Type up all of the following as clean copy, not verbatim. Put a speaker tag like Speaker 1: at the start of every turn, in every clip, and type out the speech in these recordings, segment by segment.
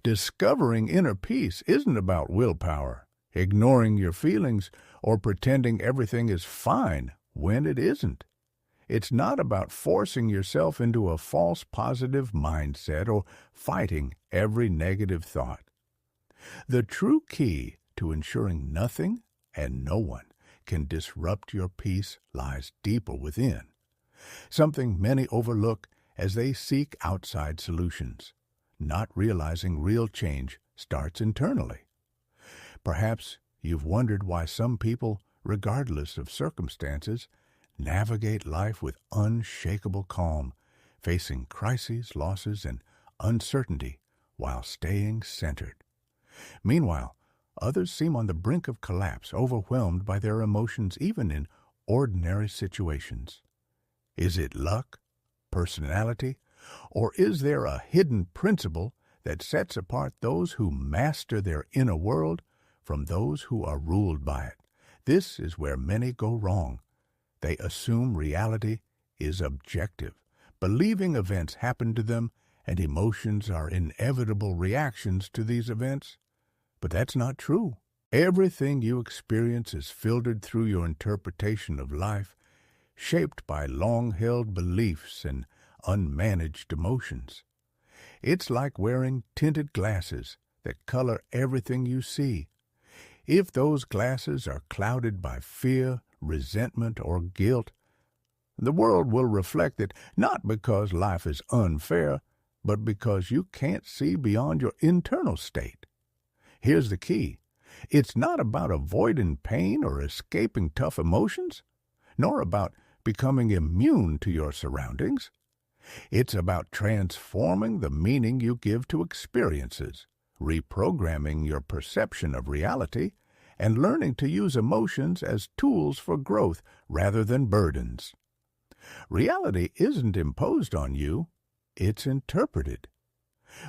Speaker 1: Discovering inner peace isn't about willpower, ignoring your feelings, or pretending everything is fine when it isn't. It's not about forcing yourself into a false positive mindset or fighting every negative thought. The true key to ensuring nothing and no one can disrupt your peace lies deeper within, something many overlook as they seek outside solutions, not realizing real change starts internally. Perhaps you've wondered why some people, regardless of circumstances, navigate life with unshakable calm, facing crises, losses, and uncertainty while staying centered. Meanwhile, others seem on the brink of collapse, overwhelmed by their emotions even in ordinary situations. Is it luck, personality, or is there a hidden principle that sets apart those who master their inner world from those who are ruled by it? This is where many go wrong. They assume reality is objective, believing events happen to them and emotions are inevitable reactions to these events. But that's not true. Everything you experience is filtered through your interpretation of life, shaped by long-held beliefs and unmanaged emotions. It's like wearing tinted glasses that color everything you see. If those glasses are clouded by fear, resentment, or guilt, the world will reflect it not because life is unfair, but because you can't see beyond your internal state. Here's the key. It's not about avoiding pain or escaping tough emotions, nor about becoming immune to your surroundings. It's about transforming the meaning you give to experiences, reprogramming your perception of reality, and learning to use emotions as tools for growth rather than burdens. Reality isn't imposed on you, it's interpreted.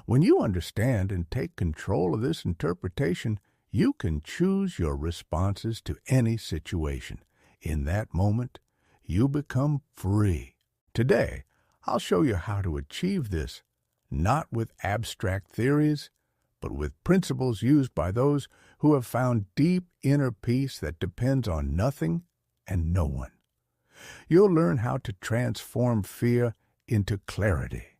Speaker 1: When you understand and take control of this interpretation, you can choose your responses to any situation. In that moment, you become free. Today, I'll show you how to achieve this, not with abstract theories, but with principles used by those who have found deep inner peace that depends on nothing and no one. You'll learn how to transform fear into clarity,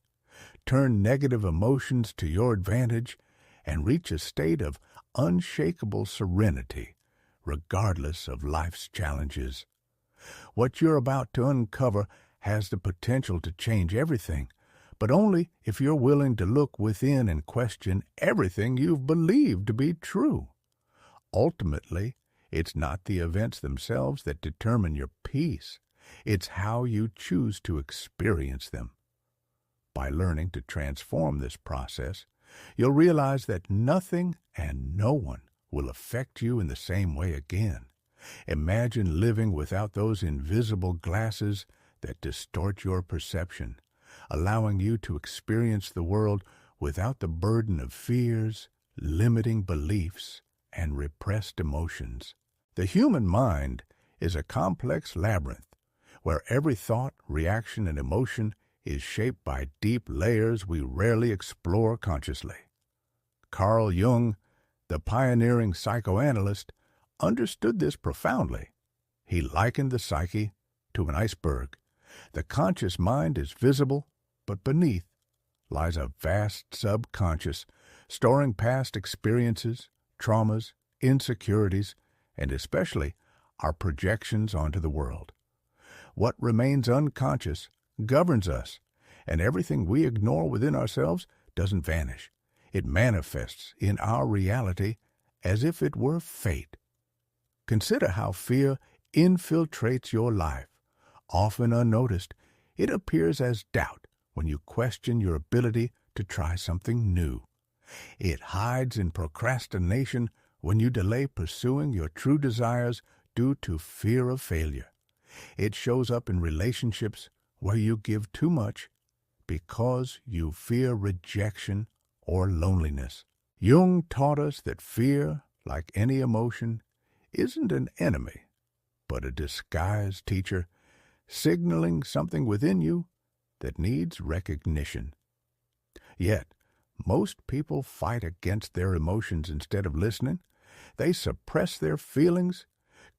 Speaker 1: turn negative emotions to your advantage, and reach a state of unshakable serenity, regardless of life's challenges. What you're about to uncover has the potential to change everything, but only if you're willing to look within and question everything you've believed to be true. Ultimately, it's not the events themselves that determine your peace. It's how you choose to experience them. By learning to transform this process, you'll realize that nothing and no one will affect you in the same way again. Imagine living without those invisible glasses that distort your perception, allowing you to experience the world without the burden of fears, limiting beliefs, and repressed emotions. The human mind is a complex labyrinth where every thought, reaction, and emotion is shaped by deep layers we rarely explore consciously. Carl Jung, the pioneering psychoanalyst, understood this profoundly. He likened the psyche to an iceberg. The conscious mind is visible, but beneath lies a vast subconscious, storing past experiences, traumas, insecurities, and especially our projections onto the world. What remains unconscious governs us, and everything we ignore within ourselves doesn't vanish. It manifests in our reality as if it were fate. Consider how fear infiltrates your life. Often unnoticed, it appears as doubt when you question your ability to try something new. It hides in procrastination when you delay pursuing your true desires due to fear of failure. It shows up in relationships where you give too much because you fear rejection or loneliness. Jung taught us that fear, like any emotion, isn't an enemy, but a disguised teacher, signaling something within you that needs recognition. Yet, Most people fight against their emotions instead of listening. They suppress their feelings,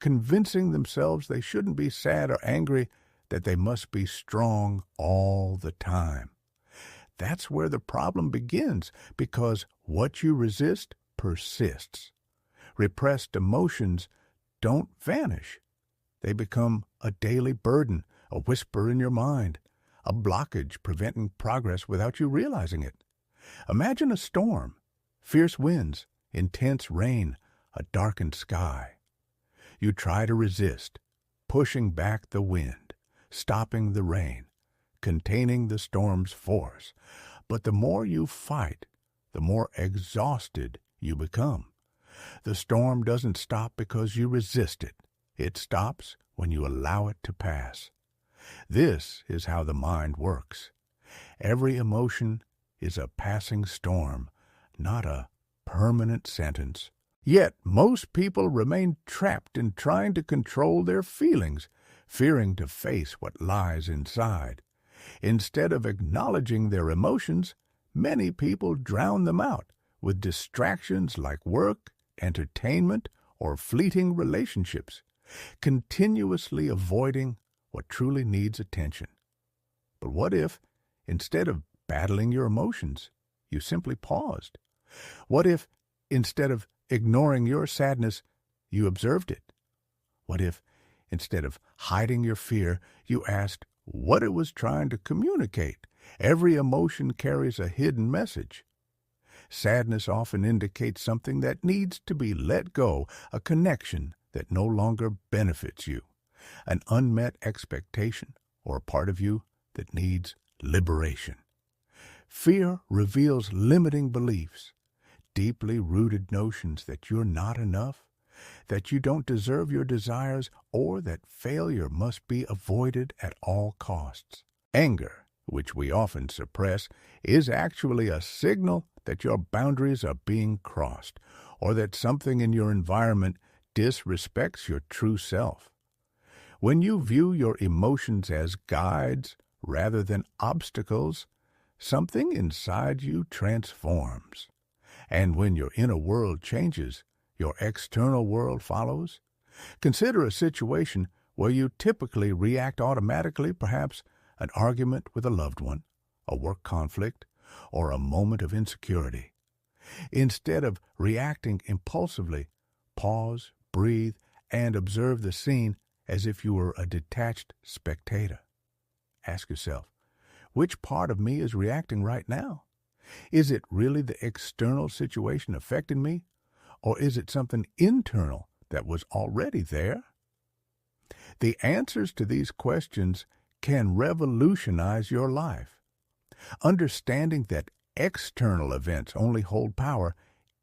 Speaker 1: convincing themselves they shouldn't be sad or angry, that they must be strong all the time. That's where the problem begins, because what you resist persists. Repressed emotions don't vanish. They become a daily burden, a whisper in your mind, a blockage preventing progress without you realizing it. Imagine a storm, fierce winds, intense rain, a darkened sky. You try to resist, pushing back the wind, stopping the rain, containing the storm's force. But the more you fight, the more exhausted you become. The storm doesn't stop because you resist it. It stops when you allow it to pass. This is how the mind works. Every emotion is a passing storm, not a permanent sentence. Yet most people remain trapped in trying to control their feelings, fearing to face what lies inside. Instead of acknowledging their emotions, many people drown them out with distractions like work, entertainment, or fleeting relationships, continuously avoiding what truly needs attention. But what if, instead of battling your emotions, you simply paused? What if, instead of ignoring your sadness, you observed it? What if, instead of hiding your fear, you asked what it was trying to communicate? Every emotion carries a hidden message. Sadness often indicates something that needs to be let go, a connection that no longer benefits you, an unmet expectation, or a part of you that needs liberation. Fear reveals limiting beliefs, deeply rooted notions that you're not enough, that you don't deserve your desires, or that failure must be avoided at all costs. Anger, which we often suppress, is actually a signal that your boundaries are being crossed, or that something in your environment disrespects your true self. When you view your emotions as guides rather than obstacles, something inside you transforms. And when your inner world changes, your external world follows. Consider a situation where you typically react automatically, perhaps an argument with a loved one, a work conflict, or a moment of insecurity. Instead of reacting impulsively, pause, breathe, and observe the scene as if you were a detached spectator. Ask yourself, which part of me is reacting right now? Is it really the external situation affecting me, or is it something internal that was already there? The answers to these questions can revolutionize your life. Understanding that external events only hold power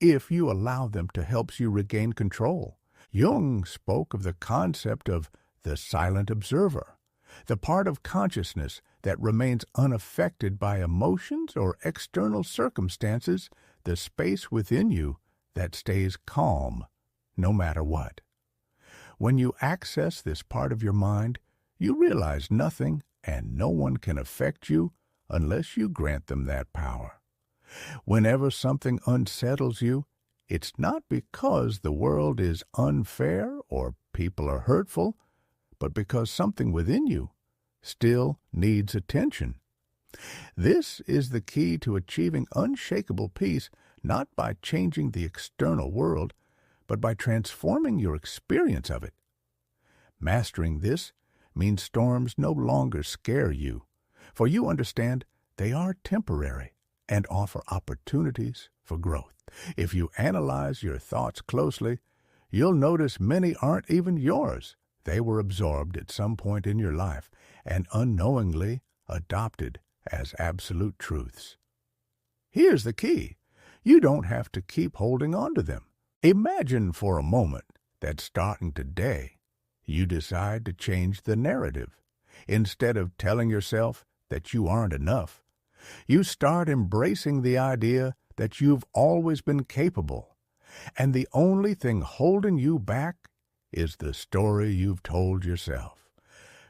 Speaker 1: if you allow them to help you regain control. Jung spoke of the concept of the silent observer, the part of consciousness that remains unaffected by emotions or external circumstances, the space within you that stays calm no matter what. When you access this part of your mind, you realize nothing and no one can affect you unless you grant them that power. Whenever something unsettles you, it's not because the world is unfair or people are hurtful, but because something within you still needs attention. This is the key to achieving unshakable peace, not by changing the external world, but by transforming your experience of it. Mastering this means storms no longer scare you, for you understand they are temporary and offer opportunities for growth. If you analyze your thoughts closely, you'll notice many aren't even yours. They were absorbed at some point in your life and unknowingly adopted as absolute truths. Here's the key. You don't have to keep holding on to them. Imagine for a moment that starting today, you decide to change the narrative. Instead of telling yourself that you aren't enough, you start embracing the idea that you've always been capable, and the only thing holding you back is the story you've told yourself.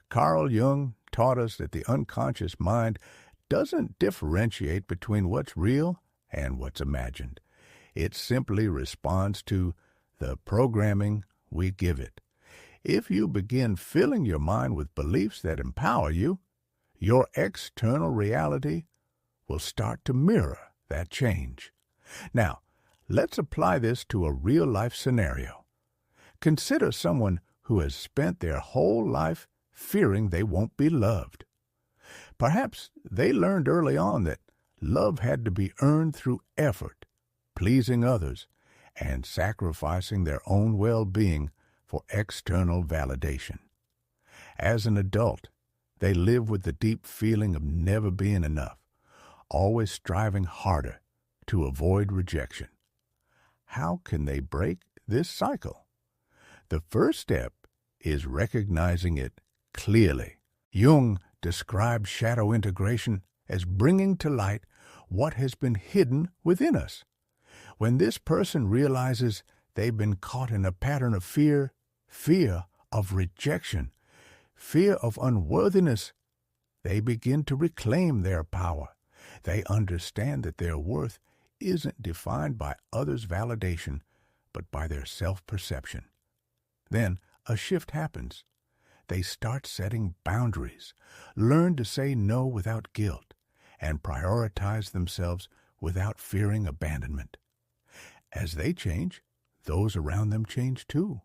Speaker 1: Carl Jung taught us that the unconscious mind doesn't differentiate between what's real and what's imagined. It simply responds to the programming we give it. If you begin filling your mind with beliefs that empower you, your external reality will start to mirror that change. Now, let's apply this to a real-life scenario. Consider someone who has spent their whole life fearing they won't be loved. Perhaps they learned early on that love had to be earned through effort, pleasing others, and sacrificing their own well-being for external validation. As an adult, they live with the deep feeling of never being enough, always striving harder to avoid rejection. How can they break this cycle? The first step is recognizing it clearly. Jung described shadow integration as bringing to light what has been hidden within us. When this person realizes they've been caught in a pattern of fear of rejection, fear of unworthiness, they begin to reclaim their power. They understand that their worth isn't defined by others' validation, but by their self-perception. Then a shift happens. They start setting boundaries, learn to say no without guilt, and prioritize themselves without fearing abandonment. As they change, those around them change too.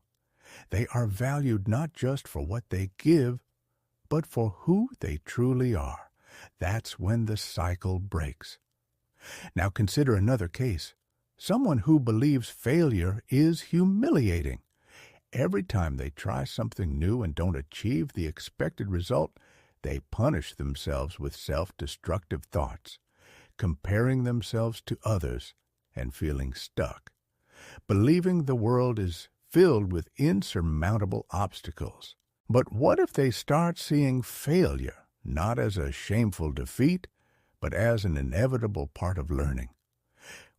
Speaker 1: They are valued not just for what they give, but for who they truly are. That's when the cycle breaks. Now consider another case. Someone who believes failure is humiliating. Every time they try something new and don't achieve the expected result, they punish themselves with self-destructive thoughts, comparing themselves to others and feeling stuck, believing the world is filled with insurmountable obstacles. But what if they start seeing failure not as a shameful defeat, but as an inevitable part of learning?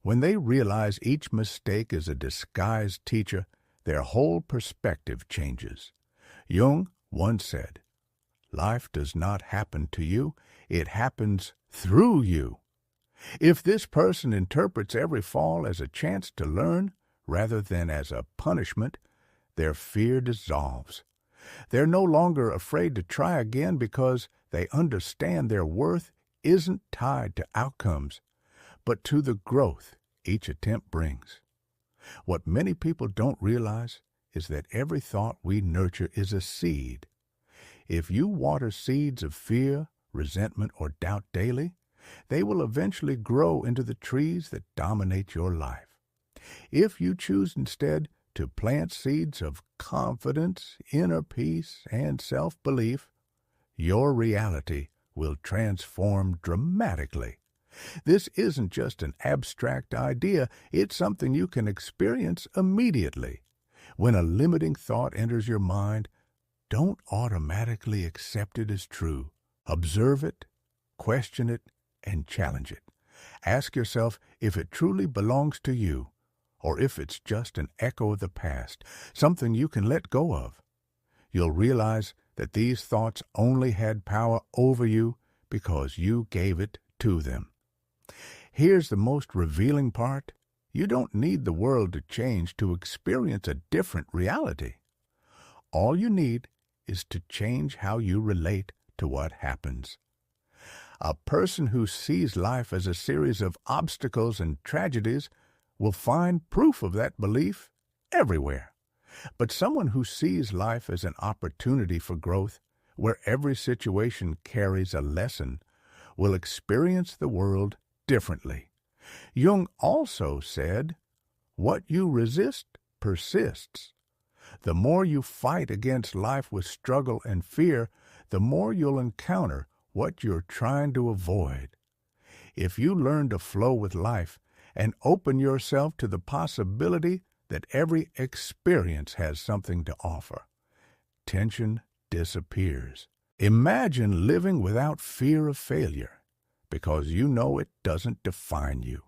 Speaker 1: When they realize each mistake is a disguised teacher, their whole perspective changes. Jung once said, "Life does not happen to you, it happens through you." If this person interprets every fall as a chance to learn rather than as a punishment, their fear dissolves. They're no longer afraid to try again because they understand their worth isn't tied to outcomes, but to the growth each attempt brings. What many people don't realize is that every thought we nurture is a seed. If you water seeds of fear, resentment, or doubt daily, they will eventually grow into the trees that dominate your life. If you choose instead to plant seeds of confidence, inner peace, and self-belief, your reality will transform dramatically. This isn't just an abstract idea, it's something you can experience immediately. When a limiting thought enters your mind, don't automatically accept it as true. Observe it, question it, and challenge it. Ask yourself if it truly belongs to you, or if it's just an echo of the past, something you can let go of. You'll realize that these thoughts only had power over you because you gave it to them. Here's the most revealing part. You don't need the world to change to experience a different reality. All you need is to change how you relate to what happens. A person who sees life as a series of obstacles and tragedies will find proof of that belief everywhere. But someone who sees life as an opportunity for growth, where every situation carries a lesson, will experience the world differently. Jung also said, "What you resist persists." The more you fight against life with struggle and fear, the more you'll encounter what you're trying to avoid. If you learn to flow with life and open yourself to the possibility that every experience has something to offer, tension disappears. Imagine living without fear of failure, because you know it doesn't define you.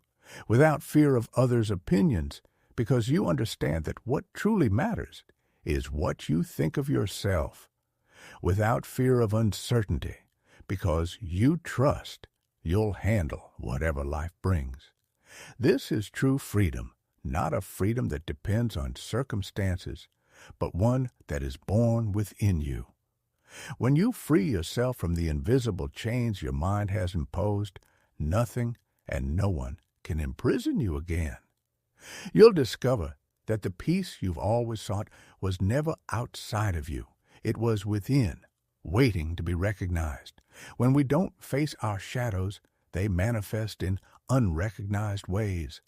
Speaker 1: Without fear of others' opinions, because you understand that what truly matters is what you think of yourself. Without fear of uncertainty, because you trust you'll handle whatever life brings. This is true freedom, not a freedom that depends on circumstances, but one that is born within you. When you free yourself from the invisible chains your mind has imposed, nothing and no one can imprison you again. You'll discover that the peace you've always sought was never outside of you. It was within, waiting to be recognized. When we don't face our shadows, they manifest in unrecognized ways.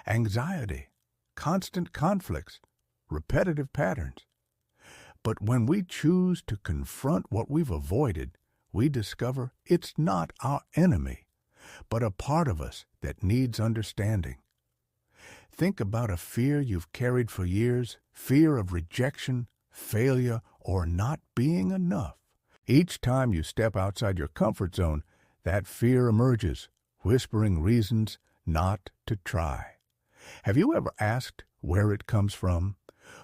Speaker 1: Anxiety, constant conflicts, repetitive patterns. But when we choose to confront what we've avoided, we discover it's not our enemy, but a part of us that needs understanding. Think about a fear you've carried for years, fear of rejection, failure, or not being enough. Each time you step outside your comfort zone, that fear emerges, whispering reasons not to try. Have you ever asked where it comes from?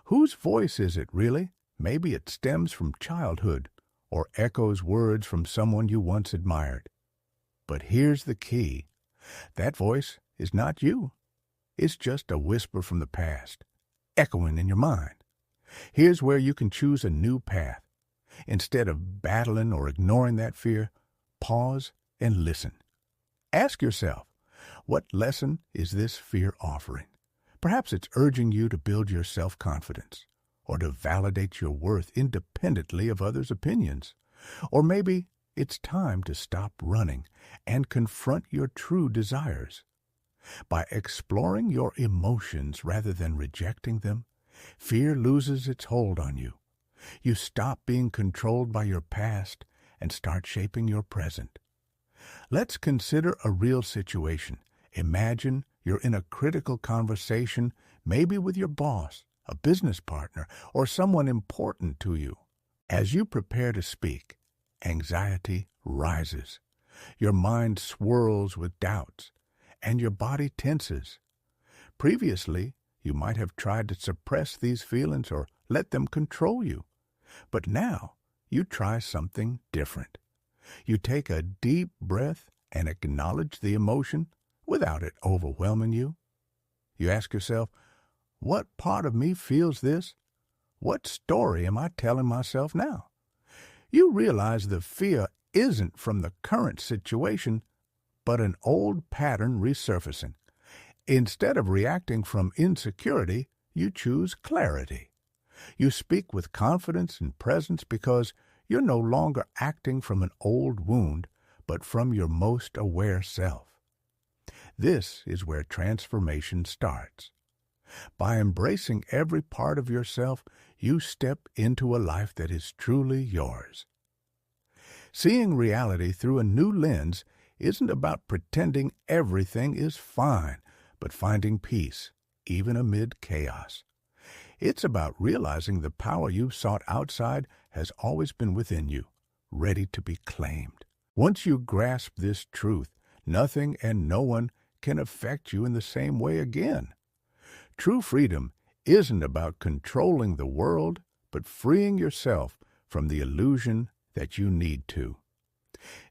Speaker 1: Whose voice is it, really? Maybe it stems from childhood or echoes words from someone you once admired. But here's the key. That voice is not you. It's just a whisper from the past, echoing in your mind. Here's where you can choose a new path. Instead of battling or ignoring that fear, pause and listen. Ask yourself, what lesson is this fear offering? Perhaps it's urging you to build your self-confidence, or to validate your worth independently of others' opinions. Or maybe it's time to stop running and confront your true desires. By exploring your emotions rather than rejecting them, fear loses its hold on you. You stop being controlled by your past and start shaping your present. Let's consider a real situation. Imagine you're in a critical conversation, maybe with your boss, a business partner, or someone important to you. As you prepare to speak, anxiety rises. Your mind swirls with doubts, and your body tenses. Previously, you might have tried to suppress these feelings or let them control you. But now, you try something different. You take a deep breath and acknowledge the emotion without it overwhelming you. You ask yourself, what part of me feels this? What story am I telling myself now? You realize the fear isn't from the current situation, but an old pattern resurfacing. Instead of reacting from insecurity, you choose clarity. You speak with confidence and presence because you're no longer acting from an old wound, but from your most aware self. This is where transformation starts. By embracing every part of yourself, you step into a life that is truly yours. Seeing reality through a new lens isn't about pretending everything is fine, but finding peace, even amid chaos. It's about realizing the power you've sought outside has always been within you, ready to be claimed. Once you grasp this truth, nothing and no one can affect you in the same way again. True freedom isn't about controlling the world, but freeing yourself from the illusion that you need to.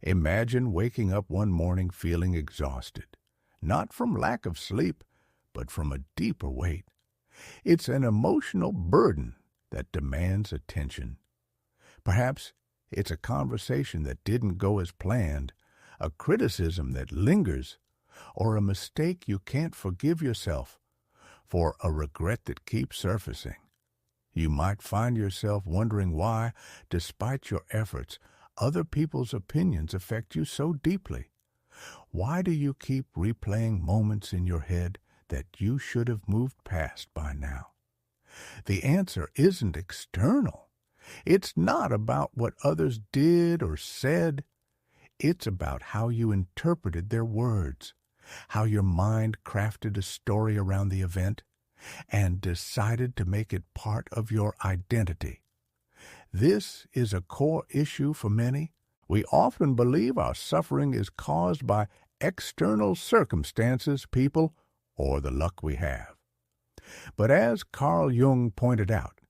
Speaker 1: Imagine waking up one morning feeling exhausted, not from lack of sleep, but from a deeper weight. It's an emotional burden that demands attention. Perhaps it's a conversation that didn't go as planned, a criticism that lingers, or a mistake you can't forgive yourself for, a regret that keeps surfacing. You might find yourself wondering why, despite your efforts, other people's opinions affect you so deeply. Why do you keep replaying moments in your head that you should have moved past by now? The answer isn't external. It's not about what others did or said. It's about how you interpreted their words, how your mind crafted a story around the event, and decided to make it part of your identity. This is a core issue for many. We often believe our suffering is caused by external circumstances, people, or the luck we have. But as Carl Jung pointed out,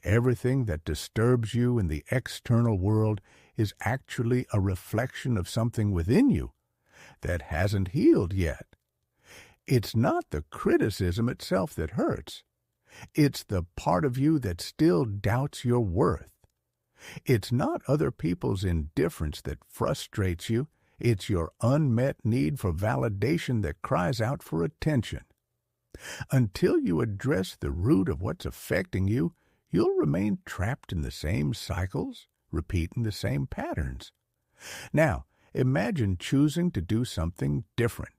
Speaker 1: everything that disturbs you in the external world is actually a reflection of something within you that hasn't healed yet. It's not the criticism itself that hurts. It's the part of you that still doubts your worth. It's not other people's indifference that frustrates you. It's your unmet need for validation that cries out for attention. Until you address the root of what's affecting you, you'll remain trapped in the same cycles, repeating the same patterns. Now, imagine choosing to do something different.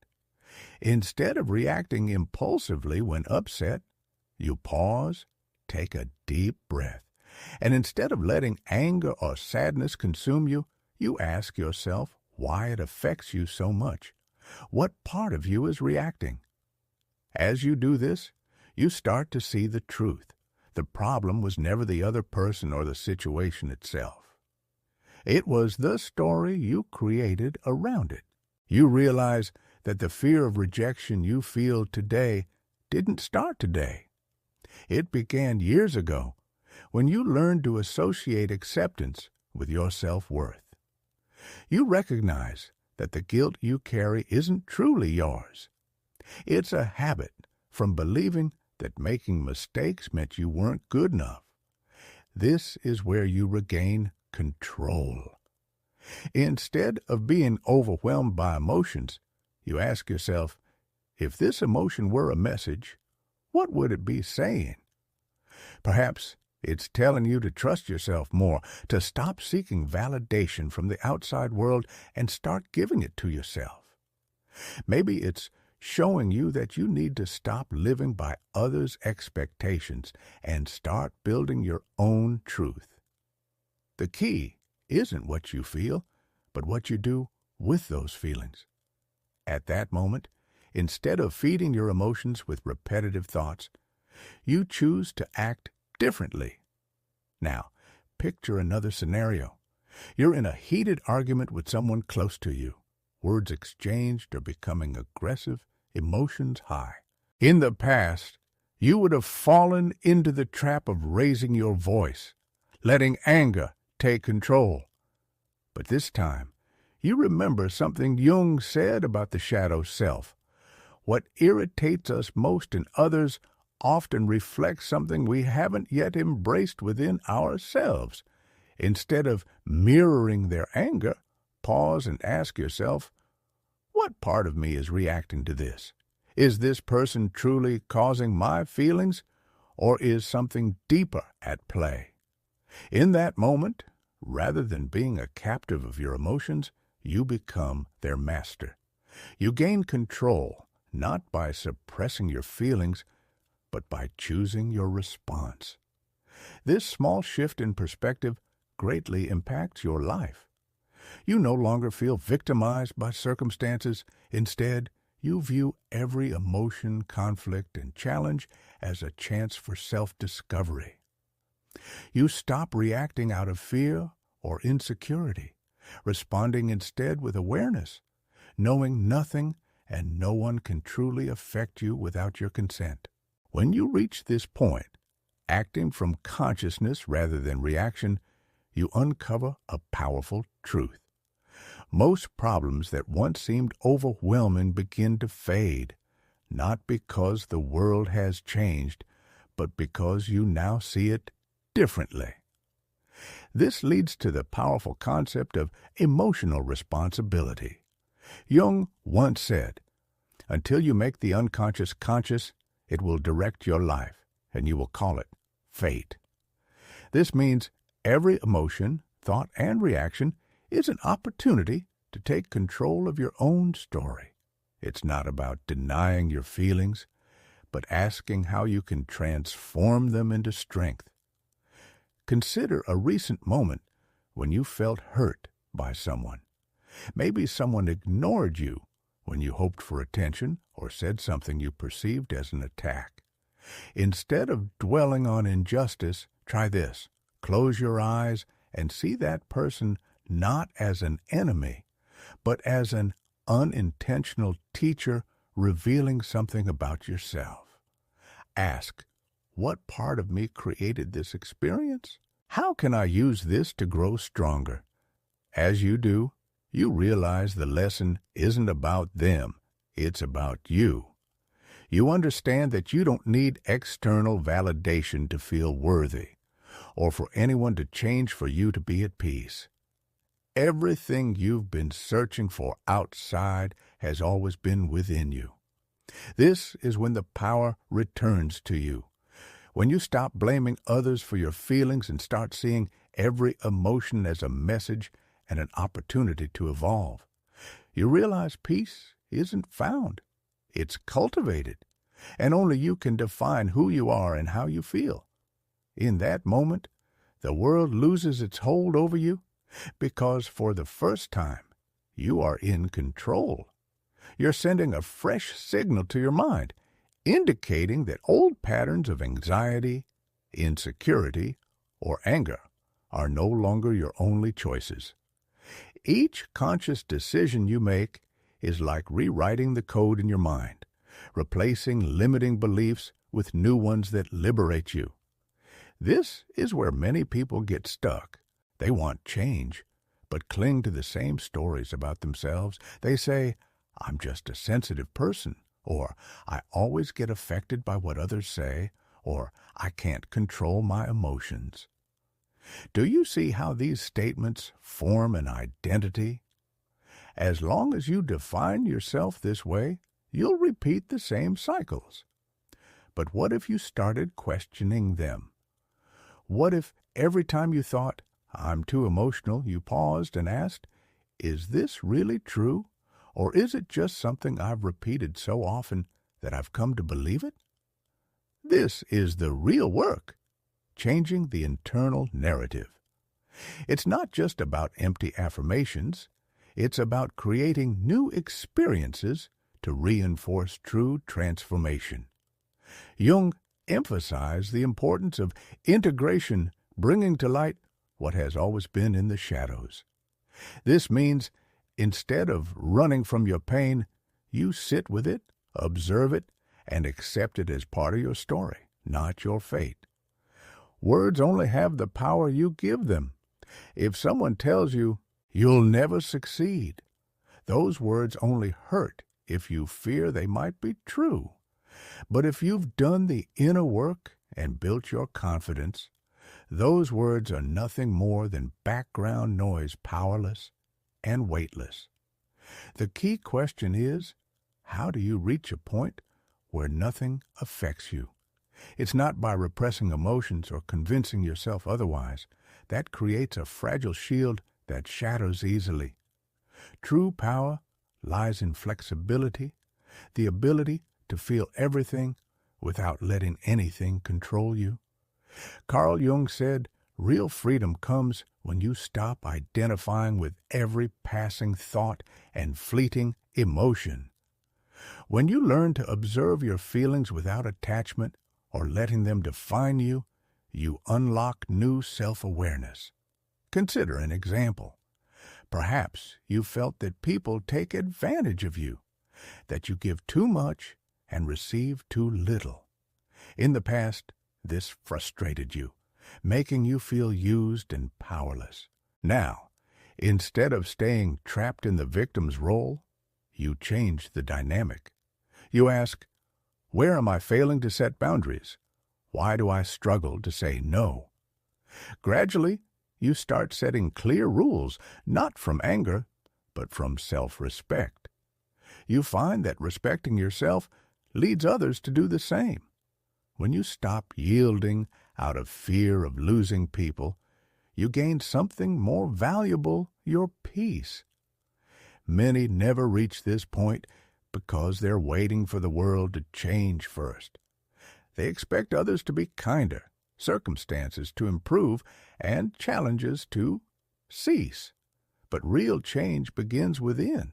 Speaker 1: Instead of reacting impulsively when upset, you pause, take a deep breath, and instead of letting anger or sadness consume you, you ask yourself why it affects you so much. What part of you is reacting? As you do this, you start to see the truth. The problem was never the other person or the situation itself. It was the story you created around it. You realize that the fear of rejection you feel today didn't start today. It began years ago when you learned to associate acceptance with your self-worth. You recognize that the guilt you carry isn't truly yours. It's a habit from believing that making mistakes meant you weren't good enough. This is where you regain control. Instead of being overwhelmed by emotions, you ask yourself, if this emotion were a message, what would it be saying? Perhaps it's telling you to trust yourself more, to stop seeking validation from the outside world and start giving it to yourself. Maybe it's showing you that you need to stop living by others' expectations and start building your own truth. The key isn't what you feel, but what you do with those feelings. At that moment, instead of feeding your emotions with repetitive thoughts, you choose to act differently. Now, picture another scenario. You're in a heated argument with someone close to you. Words exchanged are becoming aggressive, emotions high. In the past, you would have fallen into the trap of raising your voice, letting anger take control. But this time, you remember something Jung said about the shadow self. What irritates us most in others often reflects something we haven't yet embraced within ourselves. Instead of mirroring their anger, pause and ask yourself, what part of me is reacting to this? Is this person truly causing my feelings, or is something deeper at play? In that moment, rather than being a captive of your emotions, you become their master. You gain control, not by suppressing your feelings, but by choosing your response. This small shift in perspective greatly impacts your life. You no longer feel victimized by circumstances. Instead, you view every emotion, conflict, and challenge as a chance for self-discovery. You stop reacting out of fear or insecurity, responding instead with awareness, knowing nothing and no one can truly affect you without your consent. When you reach this point, acting from consciousness rather than reaction, you uncover a powerful truth. Most problems that once seemed overwhelming begin to fade, not because the world has changed, but because you now see it differently. This leads to the powerful concept of emotional responsibility. Jung once said, "Until you make the unconscious conscious, it will direct your life, and you will call it fate." This means every emotion, thought, and reaction is an opportunity to take control of your own story. It's not about denying your feelings, but asking how you can transform them into strength. Consider a recent moment when you felt hurt by someone. Maybe someone ignored you when you hoped for attention or said something you perceived as an attack. Instead of dwelling on injustice, try this. Close your eyes and see that person not as an enemy, but as an unintentional teacher revealing something about yourself. Ask, what part of me created this experience? How can I use this to grow stronger? As you do, you realize the lesson isn't about them, it's about you. You understand that you don't need external validation to feel worthy, or for anyone to change for you to be at peace. Everything you've been searching for outside has always been within you. This is when the power returns to you, when you stop blaming others for your feelings and start seeing every emotion as a message and an opportunity to evolve. You realize peace isn't found, it's cultivated, and only you can define who you are and how you feel. In that moment, the world loses its hold over you because for the first time, you are in control. You're sending a fresh signal to your mind, indicating that old patterns of anxiety, insecurity, or anger are no longer your only choices. Each conscious decision you make is like rewriting the code in your mind, replacing limiting beliefs with new ones that liberate you. This is where many people get stuck. They want change, but cling to the same stories about themselves. They say, "I'm just a sensitive person," or "I always get affected by what others say," or "I can't control my emotions." Do you see how these statements form an identity? As long as you define yourself this way, you'll repeat the same cycles. But what if you started questioning them? What if every time you thought, "I'm too emotional," you paused and asked, "Is this really true? Or is it just something I've repeated so often that I've come to believe it?" This is the real work, changing the internal narrative. It's not just about empty affirmations. It's about creating new experiences to reinforce true transformation. Jung emphasized the importance of integration, bringing to light what has always been in the shadows. This means instead of running from your pain, you sit with it, observe it, and accept it as part of your story, not your fate. Words only have the power you give them. If someone tells you, "You'll never succeed," those words only hurt if you fear they might be true. But if you've done the inner work and built your confidence, those words are nothing more than background noise, powerless and weightless. The key question is, how do you reach a point where nothing affects you? It's not by repressing emotions or convincing yourself otherwise. That creates a fragile shield that shatters easily. True power lies in flexibility, the ability to feel everything without letting anything control you. Carl Jung said, "Real freedom comes when you stop identifying with every passing thought and fleeting emotion. When you learn to observe your feelings without attachment or letting them define you, you unlock new self-awareness. Consider an example. Perhaps you felt that people take advantage of you, that you give too much and receive too little. In the past, this frustrated you, making you feel used and powerless. Now, instead of staying trapped in the victim's role, you change the dynamic. You ask, "Where am I failing to set boundaries? Why do I struggle to say no?" Gradually, you start setting clear rules, not from anger, but from self-respect. You find that respecting yourself leads others to do the same. When you stop yielding out of fear of losing people, you gain something more valuable, your peace. Many never reach this point because they're waiting for the world to change first. They expect others to be kinder, circumstances to improve, and challenges to cease. But real change begins within.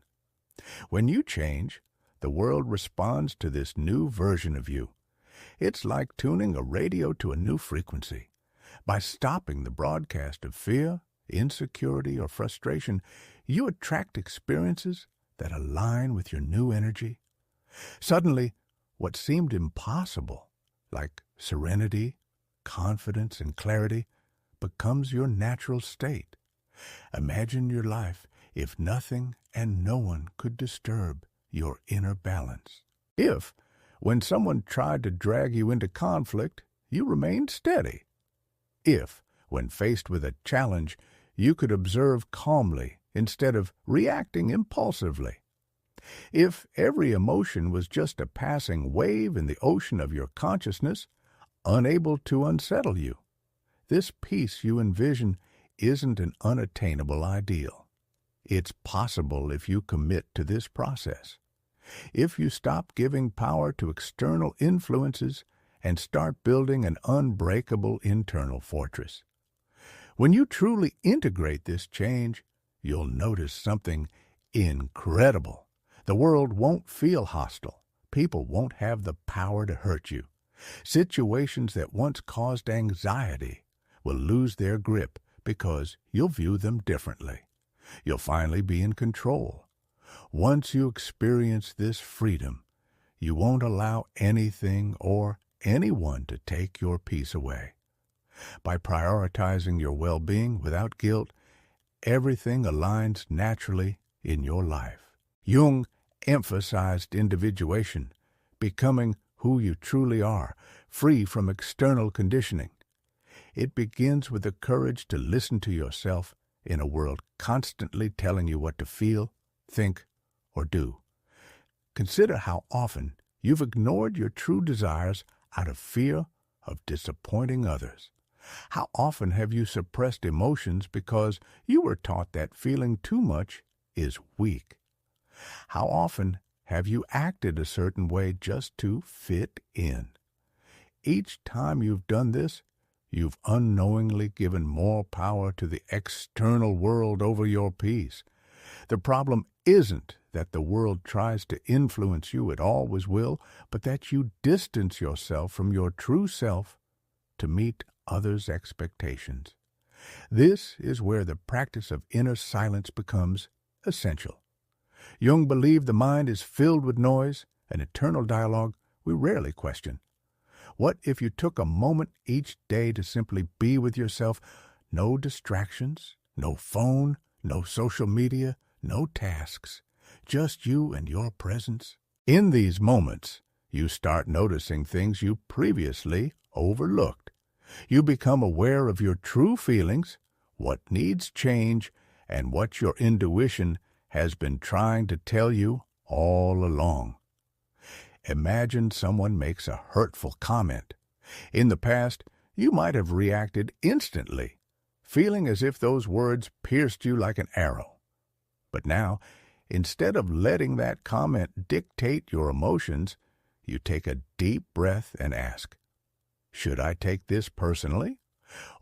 Speaker 1: When you change, the world responds to this new version of you. It's like tuning a radio to a new frequency. By stopping the broadcast of fear, insecurity, or frustration, you attract experiences that align with your new energy. Suddenly, what seemed impossible, like serenity, confidence, and clarity, becomes your natural state. Imagine your life if nothing and no one could disturb your inner balance. If, When someone tried to drag you into conflict, you remained steady. If, when faced with a challenge, you could observe calmly instead of reacting impulsively. If every emotion was just a passing wave in the ocean of your consciousness, unable to unsettle you. This peace you envision isn't an unattainable ideal. It's possible if you commit to this process. If you stop giving power to external influences and start building an unbreakable internal fortress. When you truly integrate this change, you'll notice something incredible. The world won't feel hostile. People won't have the power to hurt you. Situations that once caused anxiety will lose their grip because you'll view them differently. You'll finally be in control. Once you experience this freedom, you won't allow anything or anyone to take your peace away. By prioritizing your well-being without guilt, everything aligns naturally in your life. Jung emphasized individuation, becoming who you truly are, free from external conditioning. It begins with the courage to listen to yourself in a world constantly telling you what to feel, think, or do. Consider how often you've ignored your true desires out of fear of disappointing others. How often have you suppressed emotions because you were taught that feeling too much is weak? How often have you acted a certain way just to fit in? Each time you've done this, you've unknowingly given more power to the external world over your peace. The problem isn't that the world tries to influence you, it always will, but that you distance yourself from your true self to meet others' expectations. This is where the practice of inner silence becomes essential. Jung believed the mind is filled with noise, an internal dialogue we rarely question. What if you took a moment each day to simply be with yourself? No distractions, no phone, no social media, no tasks, just you and your presence. In these moments, you start noticing things you previously overlooked. You become aware of your true feelings, what needs change, and what your intuition has been trying to tell you all along. Imagine someone makes a hurtful comment. In the past, you might have reacted instantly, feeling as if those words pierced you like an arrow. But now, instead of letting that comment dictate your emotions, you take a deep breath and ask, should I take this personally?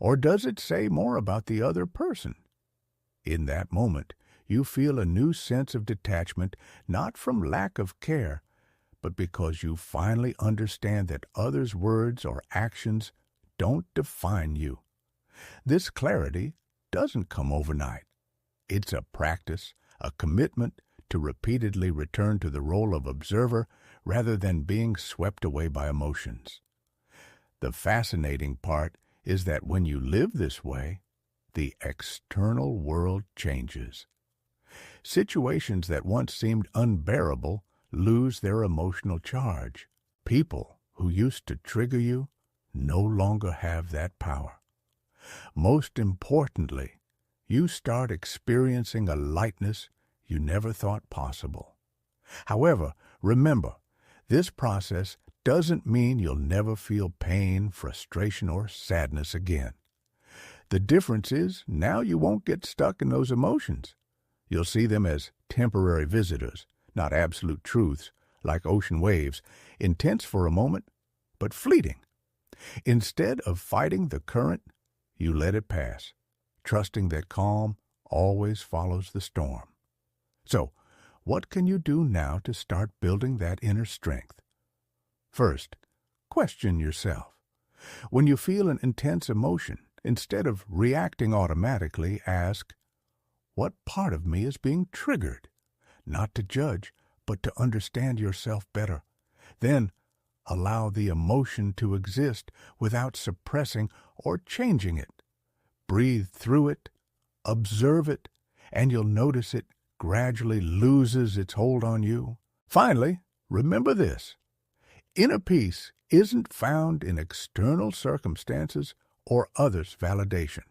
Speaker 1: Or does it say more about the other person? In that moment, you feel a new sense of detachment, not from lack of care, but because you finally understand that others' words or actions don't define you. This clarity doesn't come overnight. It's a practice, a commitment to repeatedly return to the role of observer rather than being swept away by emotions. The fascinating part is that when you live this way, the external world changes. Situations that once seemed unbearable lose their emotional charge. People who used to trigger you no longer have that power. Most importantly, you start experiencing a lightness you never thought possible. However, remember, this process doesn't mean you'll never feel pain, frustration, or sadness again. The difference is now you won't get stuck in those emotions. You'll see them as temporary visitors, not absolute truths, like ocean waves, intense for a moment, but fleeting. Instead of fighting the current, you let it pass, trusting that calm always follows the storm. So, what can you do now to start building that inner strength? First, question yourself. When you feel an intense emotion, instead of reacting automatically, ask, what part of me is being triggered? Not to judge, but to understand yourself better. Then, allow the emotion to exist without suppressing or changing it. Breathe through it, observe it, and you'll notice it gradually loses its hold on you. Finally, remember this. Inner peace isn't found in external circumstances or others' validation.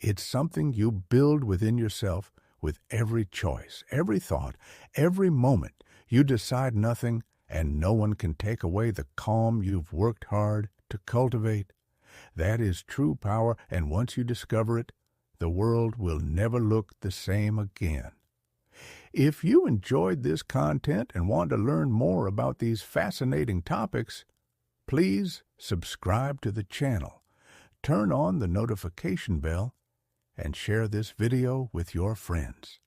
Speaker 1: It's something you build within yourself with every choice, every thought, every moment. You decide nothing, and no one can take away the calm you've worked hard to cultivate. That is true power, and once you discover it, the world will never look the same again. If you enjoyed this content and want to learn more about these fascinating topics, please subscribe to the channel, turn on the notification bell, and share this video with your friends.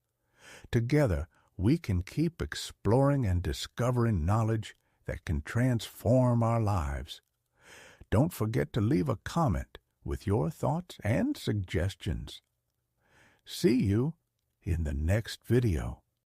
Speaker 1: Together, we can keep exploring and discovering knowledge that can transform our lives. Don't forget to leave a comment with your thoughts and suggestions. See you in the next video.